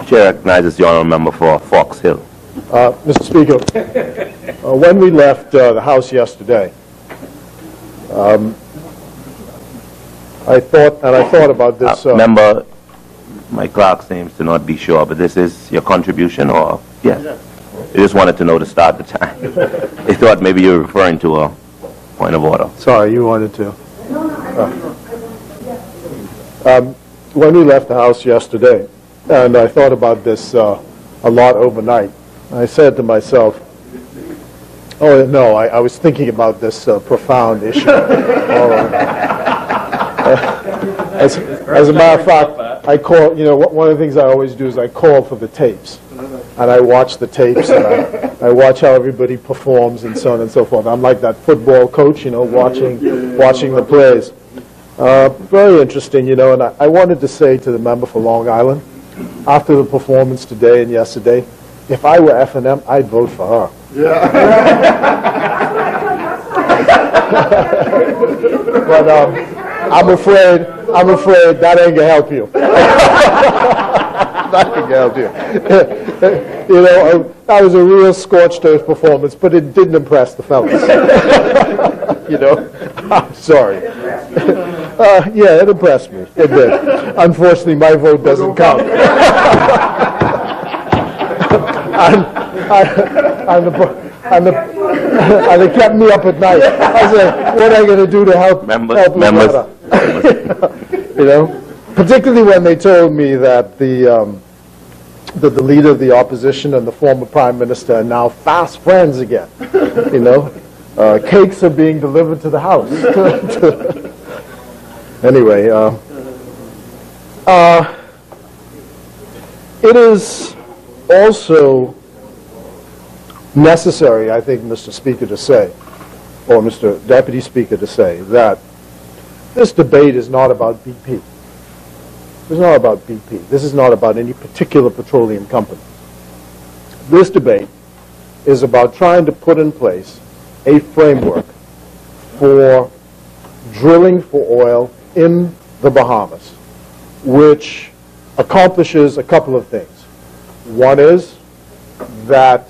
Chair recognizes the honourable member for Fox Hill. Mr. Speaker, when we left the House yesterday, I thought about this. Member, my clerk seems to not be sure, but this is your contribution, or yes? I just wanted to know to start the time. I thought maybe you were referring to a point of order. Sorry, you wanted to. When we left the House yesterday, and I thought about this a lot overnight, I said to myself, oh no, I was thinking about this profound issue. As a matter of fact, I call, one of the things I always do is I call for the tapes. And I watch the tapes, and I watch how everybody performs and so on and so forth. I'm like that football coach, watching the plays. Very interesting, and I wanted to say to the member for Long Island, after the performance today and yesterday, if I were F&M, I'd vote for her. Yeah. But I'm afraid that ain't gonna help you. That ain't gonna help you. That was a real scorched earth performance, but it didn't impress the fellas. I'm sorry. Yeah, it impressed me. It did. Unfortunately, my vote doesn't count. And it kept me up at night. I said, what am I going to do to help members. Particularly when they told me that the leader of the opposition and the former prime minister are now fast friends again. Cakes are being delivered to the house. Anyway, it is also necessary, I think, Mr. Speaker, to say, or Mr. Deputy Speaker, to say that this debate is not about BP. It's not about BP. This is not about any particular petroleum company. This debate is about trying to put in place a framework for drilling for oil in the Bahamas, which accomplishes a couple of things. One is that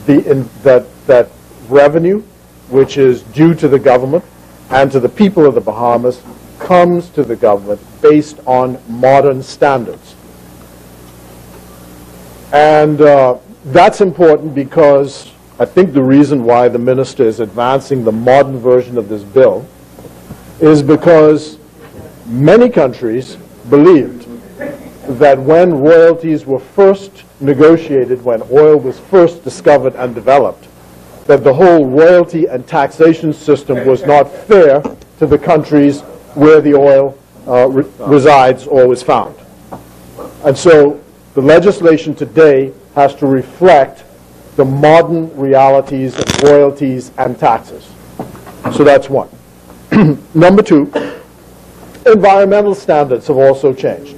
that revenue, which is due to the government and to the people of the Bahamas, comes to the government based on modern standards. And that's important because I think the reason why the minister is advancing the modern version of this bill is because many countries believed that when royalties were first negotiated, when oil was first discovered and developed, that the whole royalty and taxation system was not fair to the countries where the oil resides or was found. And so the legislation today has to reflect the modern realities of royalties and taxes. So that's one. Number two, environmental standards have also changed.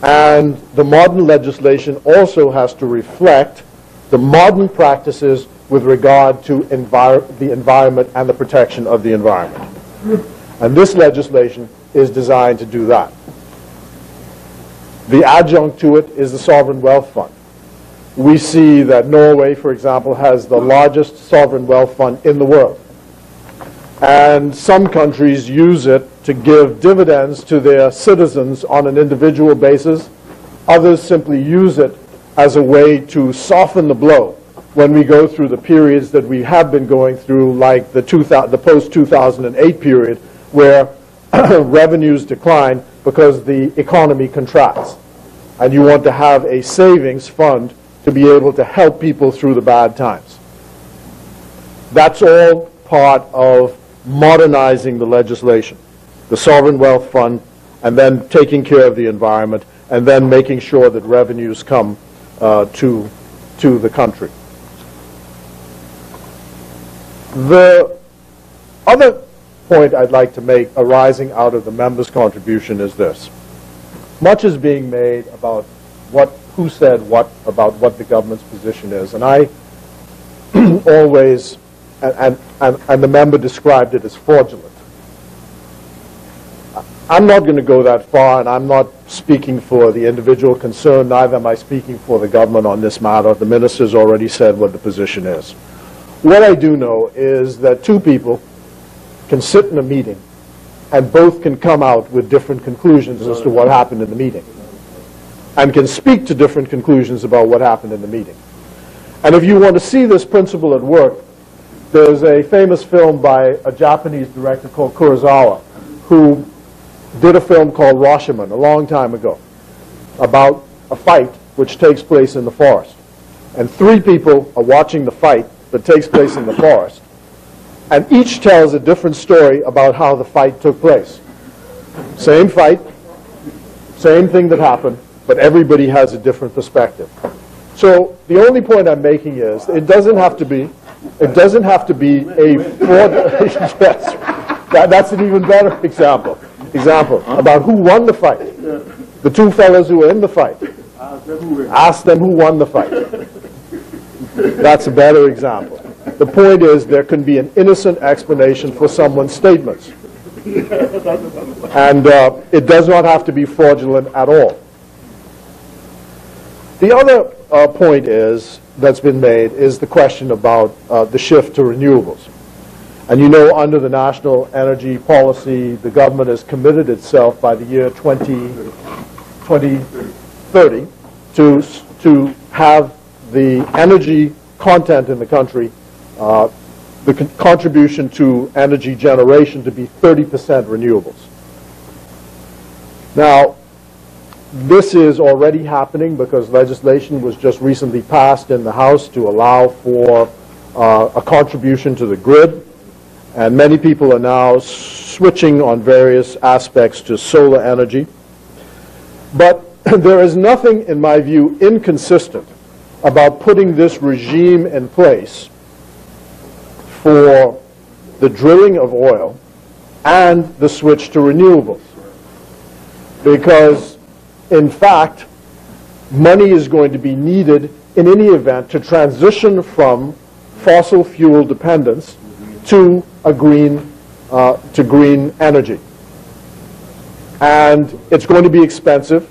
And the modern legislation also has to reflect the modern practices with regard to the environment and the protection of the environment. And this legislation is designed to do that. The adjunct to it is the Sovereign Wealth Fund. We see that Norway, for example, has the largest sovereign wealth fund in the world. And some countries use it to give dividends to their citizens on an individual basis. Others simply use it as a way to soften the blow when we go through the periods that we have been going through, like the post-2008 period, where revenues decline because the economy contracts. And you want to have a savings fund to be able to help people through the bad times. That's all part of modernizing the legislation. The Sovereign Wealth Fund, and then taking care of the environment, and then making sure that revenues come to the country. The other point I'd like to make arising out of the member's contribution is this. Much is being made about who said what about what the government's position is, and I always, and the member described it as fraudulent. I'm not going to go that far, and I'm not speaking for the individual concerned, neither am I speaking for the government on this matter. The minister's already said what the position is. What I do know is that two people can sit in a meeting and both can come out with different conclusions as to what happened in the meeting, and can speak to different conclusions about what happened in the meeting. And if you want to see this principle at work, there's a famous film by a Japanese director called Kurosawa, who did a film called Rashomon a long time ago about a fight which takes place in the forest. And three people are watching the fight that takes place in the forest, and each tells a different story about how the fight took place. Same fight, same thing that happened, but everybody has a different perspective. So the only point I'm making is it doesn't have to be a fraud. Yes, that's an even better example about who won the fight. The two fellows who were in the fight. Ask them who won the fight. That's a better example. The point is there can be an innocent explanation for someone's statements. And it does not have to be fraudulent at all. The other point that's been made is the question about the shift to renewables. And you know, under the national energy policy, the government has committed itself by the year 2030 to have the energy content in the country, the contribution to energy generation to be 30% renewables. Now, this is already happening because legislation was just recently passed in the House to allow for a contribution to the grid. And many people are now switching on various aspects to solar energy. But there is nothing, in my view, inconsistent about putting this regime in place for the drilling of oil and the switch to renewables. Because, in fact, money is going to be needed in any event to transition from fossil fuel dependence to green energy. And it's going to be expensive,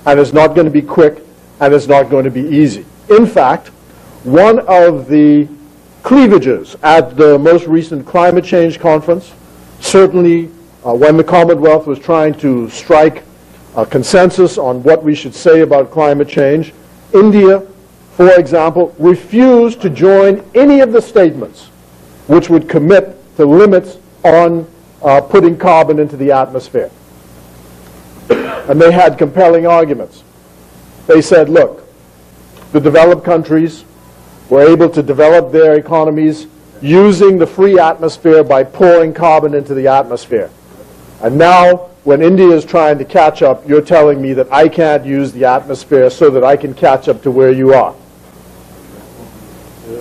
and it's not going to be quick, and it's not going to be easy. In fact, one of the cleavages at the most recent climate change conference, certainly when the Commonwealth was trying to strike a consensus on what we should say about climate change, India, for example, refused to join any of the statements which would commit to limits on putting carbon into the atmosphere. And they had compelling arguments. They said, look, the developed countries were able to develop their economies using the free atmosphere by pouring carbon into the atmosphere. And now, when India is trying to catch up, you're telling me that I can't use the atmosphere so that I can catch up to where you are.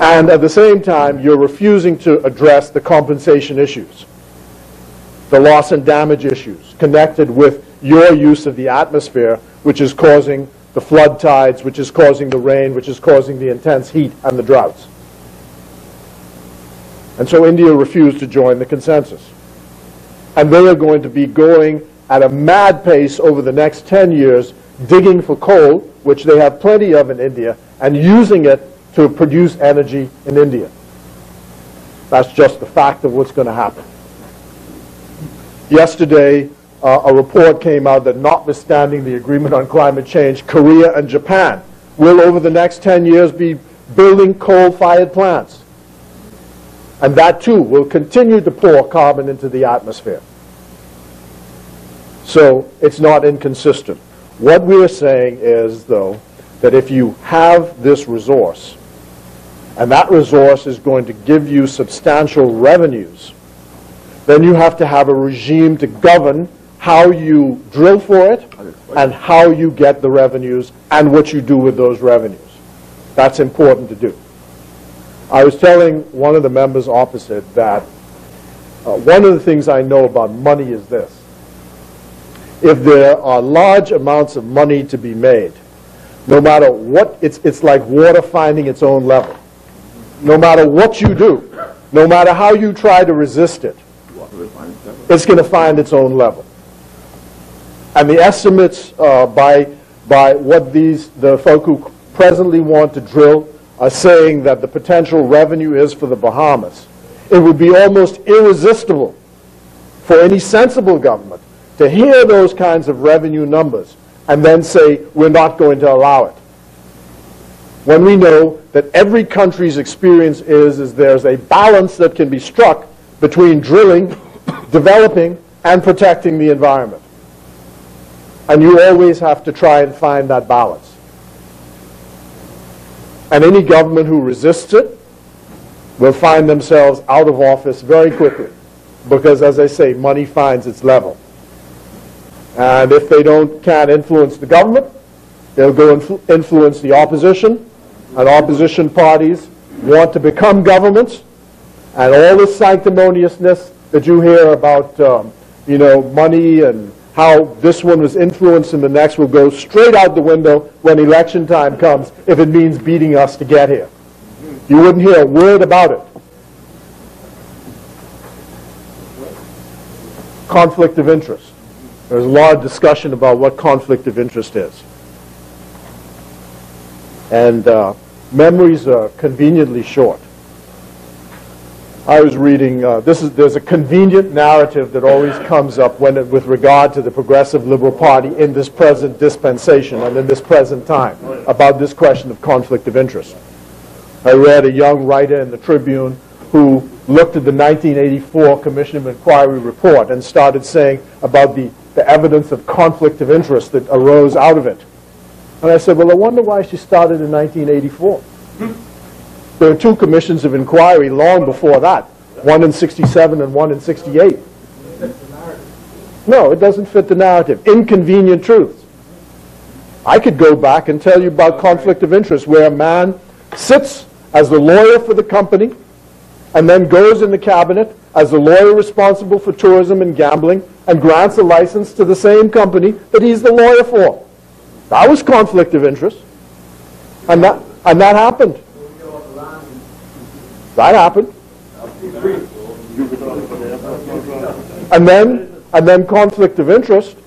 And at the same time, you're refusing to address the compensation issues, the loss and damage issues connected with your use of the atmosphere, which is causing the flood tides, which is causing the rain, which is causing the intense heat and the droughts. And so India refused to join the consensus. And they are going to be going at a mad pace over the next 10 years, digging for coal, which they have plenty of in India, and using it to produce energy in India. That's just the fact of what's going to happen. Yesterday, a report came out that notwithstanding the agreement on climate change, Korea and Japan will, over the next 10 years, be building coal-fired plants. And that, too, will continue to pour carbon into the atmosphere. So it's not inconsistent. What we're saying is, though, that if you have this resource, and that resource is going to give you substantial revenues, then you have to have a regime to govern how you drill for it and how you get the revenues and what you do with those revenues. That's important to do. I was telling one of the members opposite that one of the things I know about money is this. If there are large amounts of money to be made, no matter what, it's like water finding its own level. No matter what you do, no matter how you try to resist it, it's going to find its own level. And the estimates by what the folk who presently want to drill are saying that the potential revenue is for the Bahamas. It would be almost irresistible for any sensible government to hear those kinds of revenue numbers and then say, we're not going to allow it. When we know that every country's experience is there's a balance that can be struck between drilling, developing, and protecting the environment. And you always have to try and find that balance. And any government who resists it will find themselves out of office very quickly. Because, as I say, money finds its level. And if they can't influence the government, they'll go influence the opposition. And opposition parties want to become governments. And all this sanctimoniousness that you hear about, money and how this one was influenced and the next will go straight out the window when election time comes if it means beating us to get here. You wouldn't hear a word about it. Conflict of interest. There's a lot of discussion about what conflict of interest is. And memories are conveniently short. I was reading, there's a convenient narrative that always comes up with regard to the Progressive Liberal Party in this present dispensation and in this present time about this question of conflict of interest. I read a young writer in the Tribune who looked at the 1984 Commission of Inquiry report and started saying about the evidence of conflict of interest that arose out of it. And I said, well, I wonder why she started in 1984. There were two commissions of inquiry long before that, one in 67 and one in 68. No, it doesn't fit the narrative. Inconvenient truths. I could go back and tell you about conflict of interest where a man sits as the lawyer for the company and then goes in the cabinet as the lawyer responsible for tourism and gambling and grants a license to the same company that he's the lawyer for. That was conflict of interest. And that happened. That happened. And then conflict of interest.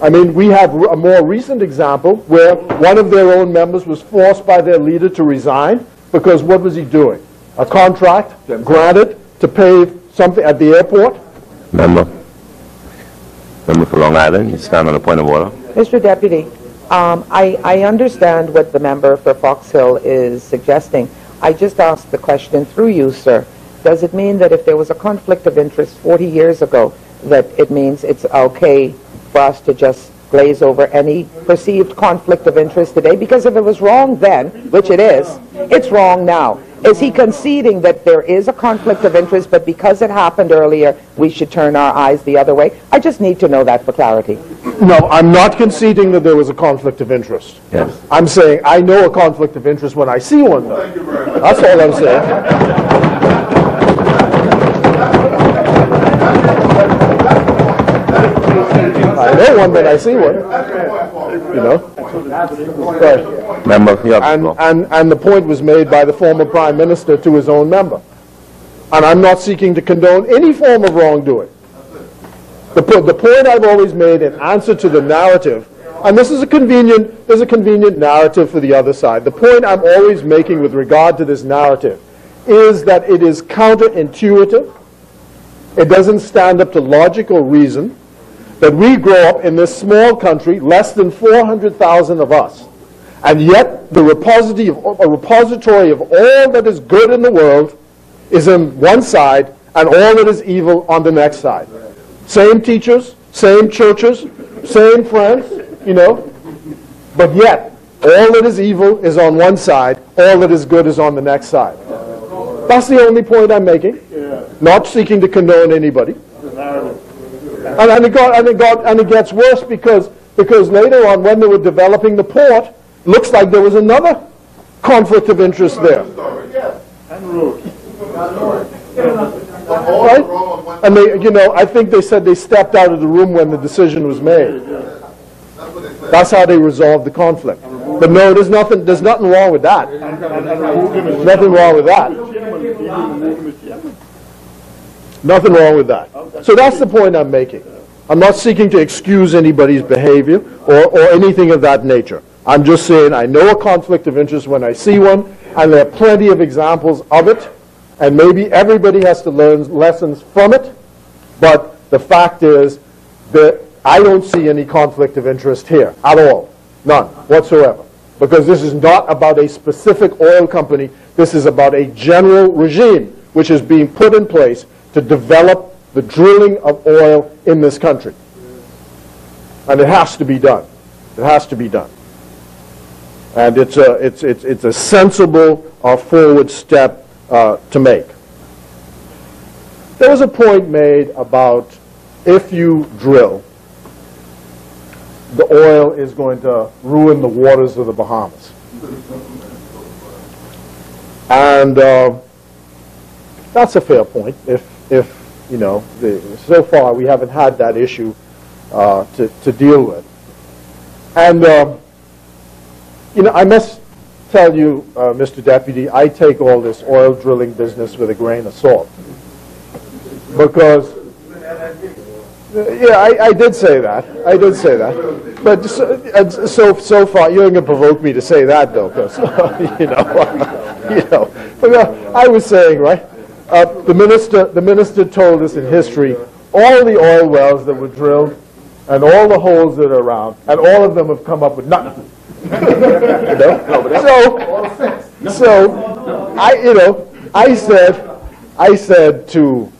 I mean, we have a more recent example where one of their own members was forced by their leader to resign because what was he doing? A contract granted to pave something at the airport? Member for Long Island, you stand on a point of order. Mr. Deputy, I understand what the member for Fox Hill is suggesting. I just asked the question through you, sir. Does it mean that if there was a conflict of interest 40 years ago, that it means it's okay for us to just glaze over any perceived conflict of interest today? Because if it was wrong then, which it is, it's wrong now. Is he conceding that there is a conflict of interest, but because it happened earlier, we should turn our eyes the other way? I just need to know that for clarity. No, I'm not conceding that there was a conflict of interest. Yes. I'm saying I know a conflict of interest when I see one, though. That's all I'm saying. I know one when I see one. You know? Right. Member, and the point was made by the former Prime Minister to his own member. And I'm not seeking to condone any form of wrongdoing. The point I've always made in answer to the narrative, and there's a convenient narrative for the other side. The point I'm always making with regard to this narrative is that it is counterintuitive. It doesn't stand up to logical reason that we grow up in this small country, less than 400,000 of us, and yet the repository of all that is good in the world is on one side and all that is evil on the next side. Same teachers, same churches, same friends, you know, but yet all that is evil is on one side, all that is good is on the next side. That's the only point I'm making, not seeking to condone anybody. And it gets worse because later on when they were developing the port, looks like there was another conflict of interest there. Right? And they, you know, I think they said they stepped out of the room when the decision was made. That's how they resolved the conflict. But no, there's nothing wrong with that. Nothing wrong with that. Nothing wrong with that. So that's the point I'm making. I'm not seeking to excuse anybody's behavior or anything of that nature. I'm just saying I know a conflict of interest when I see one, and there are plenty of examples of it, and maybe everybody has to learn lessons from it, but the fact is that I don't see any conflict of interest here at all. None whatsoever. Because this is not about a specific oil company. This is about a general regime which is being put in place to develop the drilling of oil in this country. And it has to be done. It has to be done. And it's a sensible forward step to make. There was a point made about if you drill, the oil is going to ruin the waters of the Bahamas. And that's a fair point. If you know, so far we haven't had that issue to deal with. And you know, I must tell you, Mr. Deputy, I take all this oil drilling business with a grain of salt, because yeah, I did say that. I did say that. But so far, you're going to provoke me to say that, though, because I was saying, right? The minister told us in history all the oil wells that were drilled and all the holes that are around, and all of them have come up with nothing. You know? So I said to.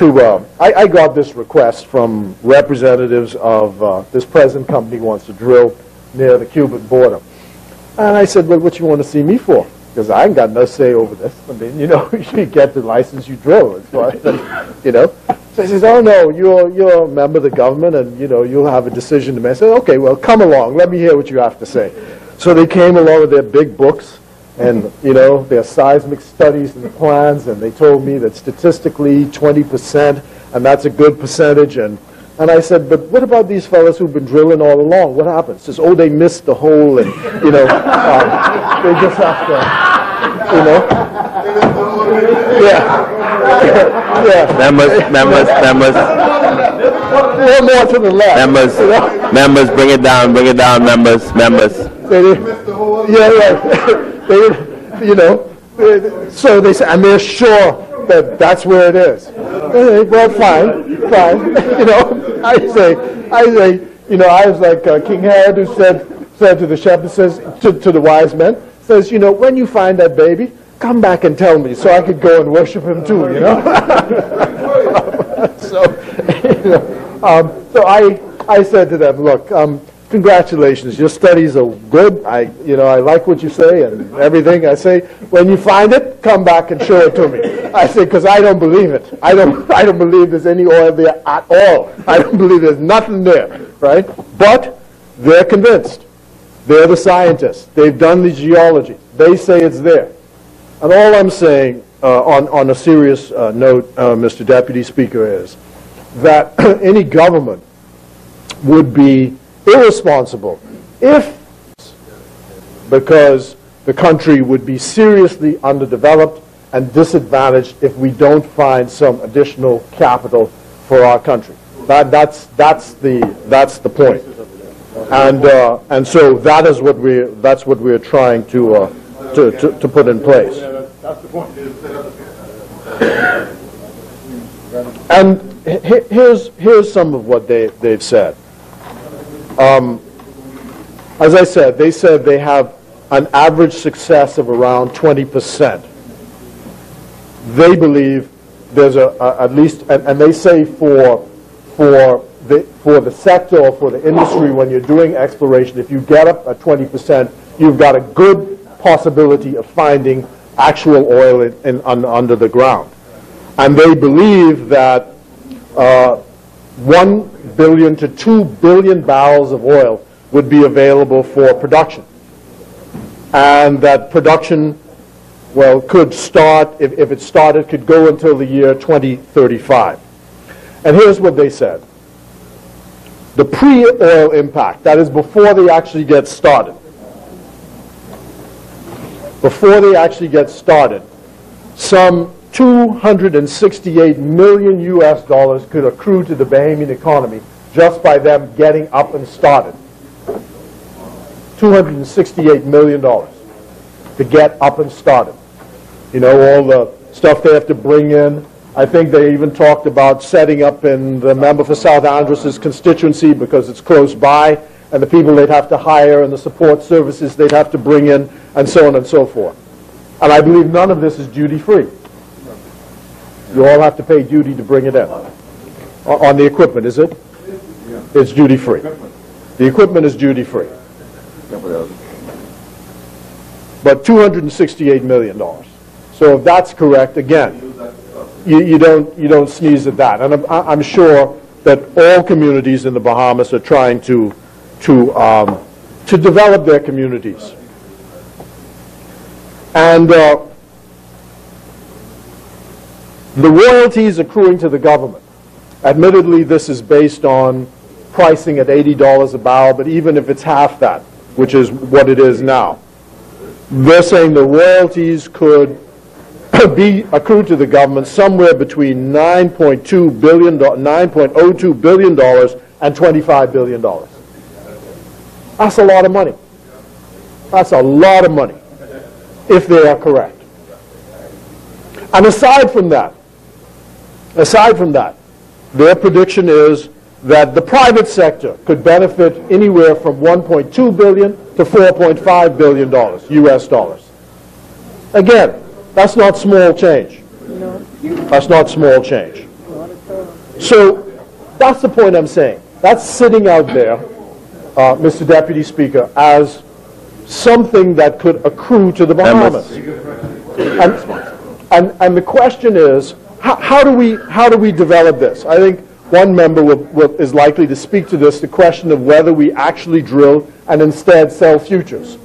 I got this request from representatives of this present company wants to drill near the Cuban border. And I said, well, what you want to see me for? Because I ain't got no say over this. I mean, you know, you get the license, you drill. As far as, you know. So he says, oh, no, you're a member of the government, and, you know, you'll have a decision to make. I said, okay, well, come along. Let me hear what you have to say. So they came along with their big books and, you know, their seismic studies and plans, and they told me that statistically 20%, and that's a good percentage. And I said, but what about these fellas who've been drilling all along? What happens? Says, oh, they missed the hole, and, you know, they just have to, you know. Yeah. Yeah. Members. One more to the left. Members, bring it down, members. Yeah, right. You know, so they say, and they're sure that that's where it is. Well, fine. You know, I say, you know, I was like King Herod, who said to the shepherd, says to the wise men, says, you know, when you find that baby, come back and tell me, so I could go and worship him too. You know. So I said to them, look. Congratulations, your studies are good. I like what you say and everything. I say, when you find it, come back and show it to me. I say, because I don't believe it. I don't believe there's any oil there at all. I don't believe there's nothing there, right? But they're convinced. They're the scientists. They've done the geology. They say it's there. And all I'm saying, on a serious note, Mr. Deputy Speaker, is that any government would be irresponsible because the country would be seriously underdeveloped and disadvantaged if we don't find some additional capital for our country. That's the point, and so that's what we're trying to put in place. That's the point. And here's some of what they've said. As I said, they have an average success of around 20%. They believe there's at least, and they say for the sector or for the industry, when you're doing exploration, if you get up at 20%, you've got a good possibility of finding actual oil under the ground. And they believe that 1 billion to 2 billion barrels of oil would be available for production. And that production, well, could start, if it started, could go until the year 2035. And here's what they said. The pre-oil impact, that is before they actually get started. Before they actually get started, some 268 million US dollars could accrue to the Bahamian economy just by them getting up and started. $268 million to get up and started. You know, all the stuff they have to bring in. I think they even talked about setting up in the member for South Andros's constituency because it's close by, and the people they'd have to hire and the support services they'd have to bring in, and so on and so forth. And I believe none of this is duty-free. You all have to pay duty to bring it in. On the equipment, is it? It's duty-free. The equipment is duty-free. But $268 million. So if that's correct, again, you don't sneeze at that. And I'm sure that all communities in the Bahamas are trying to develop their communities. And the royalties accruing to the government, admittedly this is based on pricing at $80 a barrel, but even if it's half that, which is what it is now, they're saying the royalties could be accrued to the government somewhere between $9.02 billion and $25 billion. That's a lot of money. That's a lot of money, if they are correct. And aside from that, their prediction is that the private sector could benefit anywhere from $1.2 billion to $4.5 billion US dollars. Again, that's not small change. That's not small change. So that's the point I'm saying. That's sitting out there, Mr. Deputy Speaker, as something that could accrue to the Bahamas. And the question is, how do we develop this? I think one member is likely to speak to this, the question of whether we actually drill and instead sell futures.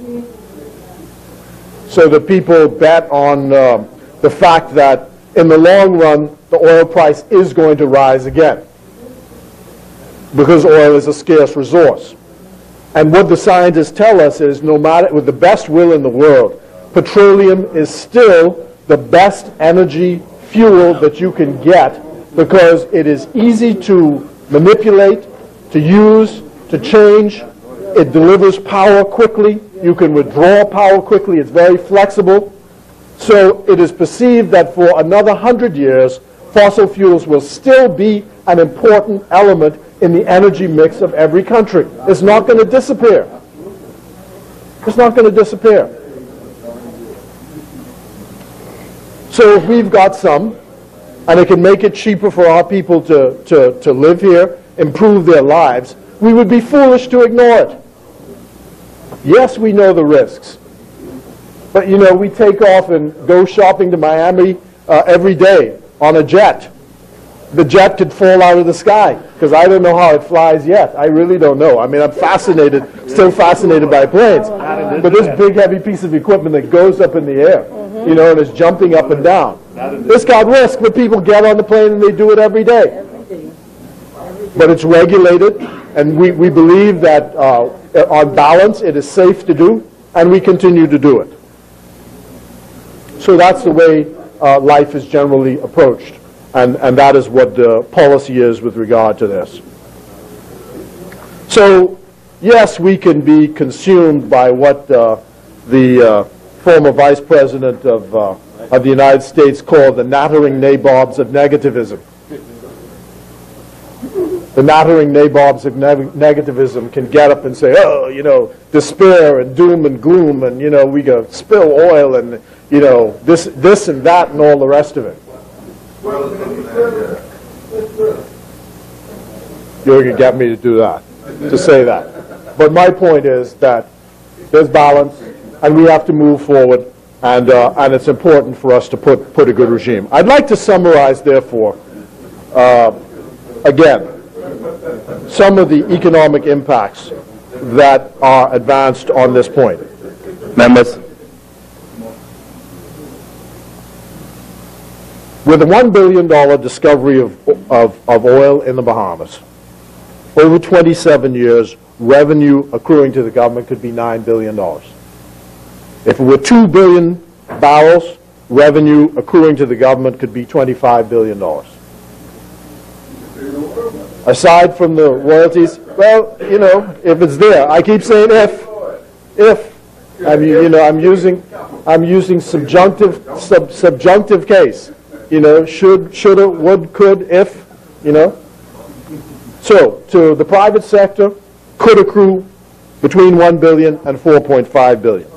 So that people bet on the fact that in the long run, the oil price is going to rise again, because oil is a scarce resource. And what the scientists tell us is, no matter, with the best will in the world, petroleum is still the best energy fuel that you can get, because it is easy to manipulate, to use, to change. It delivers power quickly. You can withdraw power quickly. It's very flexible. So it is perceived that for another 100 years, fossil fuels will still be an important element in the energy mix of every country. It's not going to disappear. It's not going to disappear. So if we've got some, and it can make it cheaper for our people to live here, improve their lives, we would be foolish to ignore it. Yes, we know the risks. But, you know, we take off and go shopping to Miami every day on a jet. The jet could fall out of the sky, because I don't know how it flies yet. I really don't know. I mean, I'm still fascinated by planes. But this big, heavy piece of equipment that goes up in the air, you know, and is jumping up and down. This got risk, but people get on the plane and they do it every day. But it's regulated, and we believe that on balance it is safe to do, and we continue to do it. So that's the way life is generally approached, and that is what the policy is with regard to this. So yes, we can be consumed by what the former Vice President of the United States called the nattering nabobs of negativism. The nattering nabobs of negativism can get up and say, oh, you know, despair and doom and gloom, and, you know, we go spill oil and, you know, this and that and all the rest of it. You're going to get me to do that, to say that. But my point is that there's balance, and we have to move forward, and it's important for us to put a good regime. I'd like to summarize, therefore, again, some of the economic impacts that are advanced on this point. Members. With a $1 billion discovery of oil in the Bahamas, over 27 years, revenue accruing to the government could be $9 billion. If it were 2 billion barrels, revenue accruing to the government could be $25 billion. aside from the royalties, well, you know, if it's there, I keep saying if. I mean, you know, I'm using subjunctive case. You know, shoulda, would, could, if, you know. So, to the private sector, could accrue between 1 billion and 4.5 billion.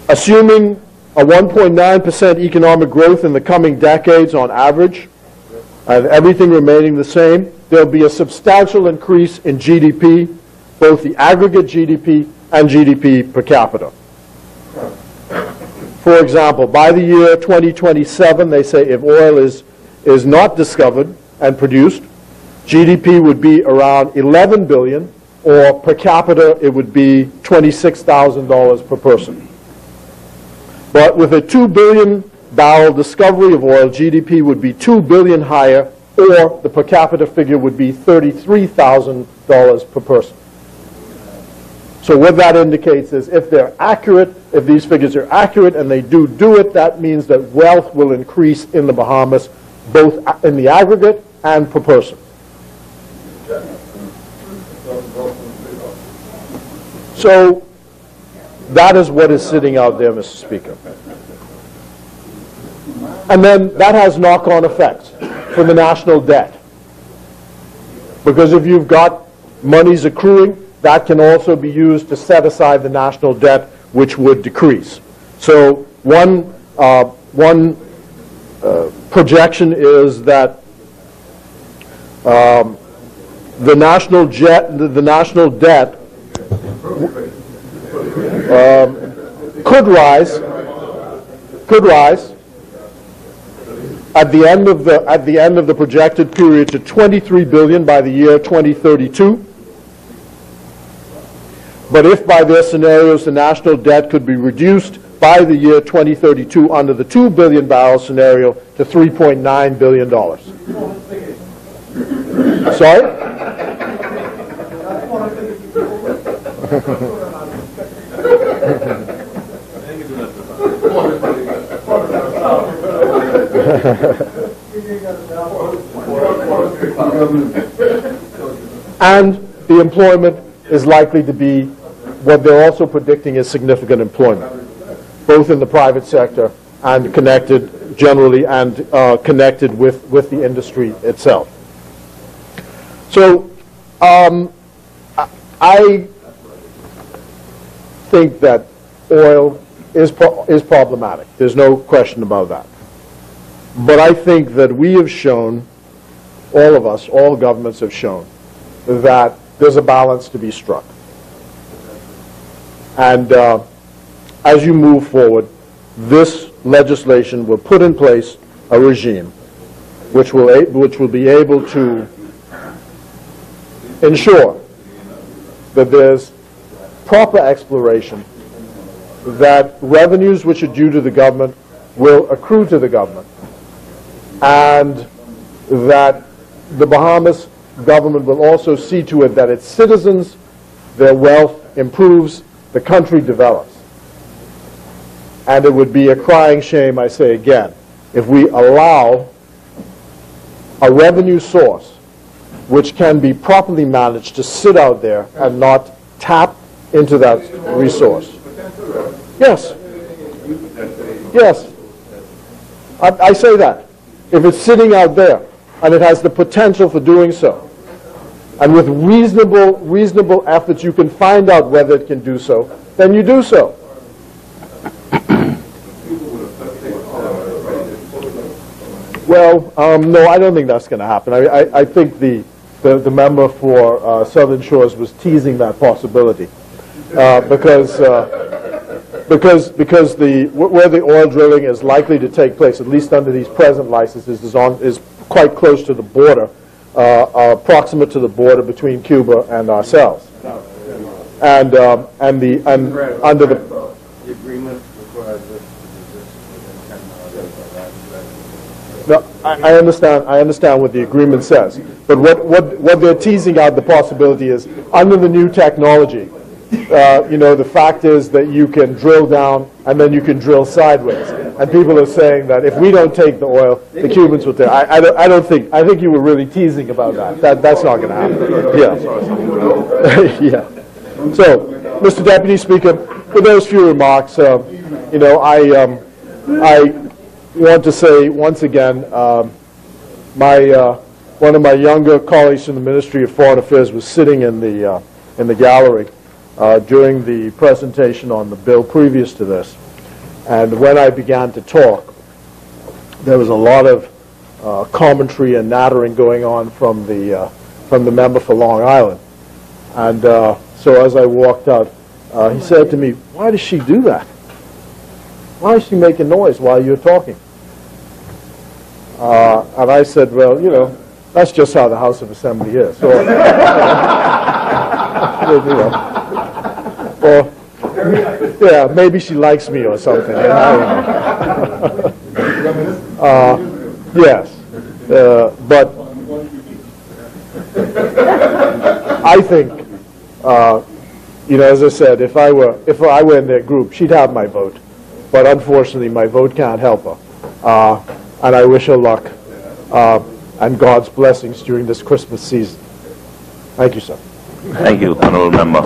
Assuming a 1.9% economic growth in the coming decades on average, and everything remaining the same, there'll be a substantial increase in GDP, both the aggregate GDP and GDP per capita. For example, by the year 2027, they say if oil is not discovered and produced, GDP would be around 11 billion, or per capita it would be $26,000 per person. But with a 2 billion barrel discovery of oil, GDP would be 2 billion higher, or the per capita figure would be $33,000 per person. So what that indicates is if they're accurate, if these figures are accurate and they do it, that means that wealth will increase in the Bahamas, both in the aggregate and per person. So that is what is sitting out there, Mr. Speaker. And then that has knock-on effects for the national debt. Because if you've got monies accruing, that can also be used to set aside the national debt, which would decrease. So one projection is that the national debt could rise at the end of the projected period to 23 billion by the year 2032. But if by their scenarios the national debt could be reduced by the year 2032 under the 2 billion barrel scenario to $3.9 billion. Sorry? And the employment is likely to be what they're also predicting is significant employment, both in the private sector and connected generally and connected with the industry itself. So I think that oil is problematic. There's no question about that. But I think that we have shown, all of us, all governments have shown, that there's a balance to be struck. And as you move forward, this legislation will put in place a regime which will be able to ensure that there's proper exploration, that revenues which are due to the government will accrue to the government, and that the Bahamas government will also see to it that its citizens, their wealth improves, the country develops. And it would be a crying shame, I say again, if we allow a revenue source which can be properly managed to sit out there and not tap into that resource. Yes. Yes. I say that. If it's sitting out there and it has the potential for doing so, and with reasonable efforts you can find out whether it can do so, then you do so. Well, no, I don't think that's going to happen. I think the member for Southern Shores was teasing that possibility because where the oil drilling is likely to take place, at least under these present licenses, is quite close to the border, proximate to the border between Cuba and ourselves, and under the agreement requires this. No, I understand what the agreement says, but what they're teasing out the possibility is under the new technology, you know, the fact is that you can drill down and then you can drill sideways. And people are saying that if we don't take the oil, the Cubans will take. I don't think. I think you were really teasing about that. That's not going to happen. Yeah. Yeah. So, Mr. Deputy Speaker, with those few remarks, you know, I want to say once again, one of my younger colleagues from the Ministry of Foreign Affairs was sitting in the gallery during the presentation on the bill previous to this. And when I began to talk, there was a lot of commentary and nattering going on from the member for Long Island. And so as I walked out, he said to me, "Why does she do that? Why is she making noise while you're talking?" And I said, "Well, you know, that's just how the House of Assembly is." So, you know, or, yeah, maybe she likes me or something. You know? Yes, but I think, you know, as I said, if I were in their group, she'd have my vote. But unfortunately, my vote can't help her. And I wish her luck and God's blessings during this Christmas season. Thank you, sir. Thank you, Honourable Member.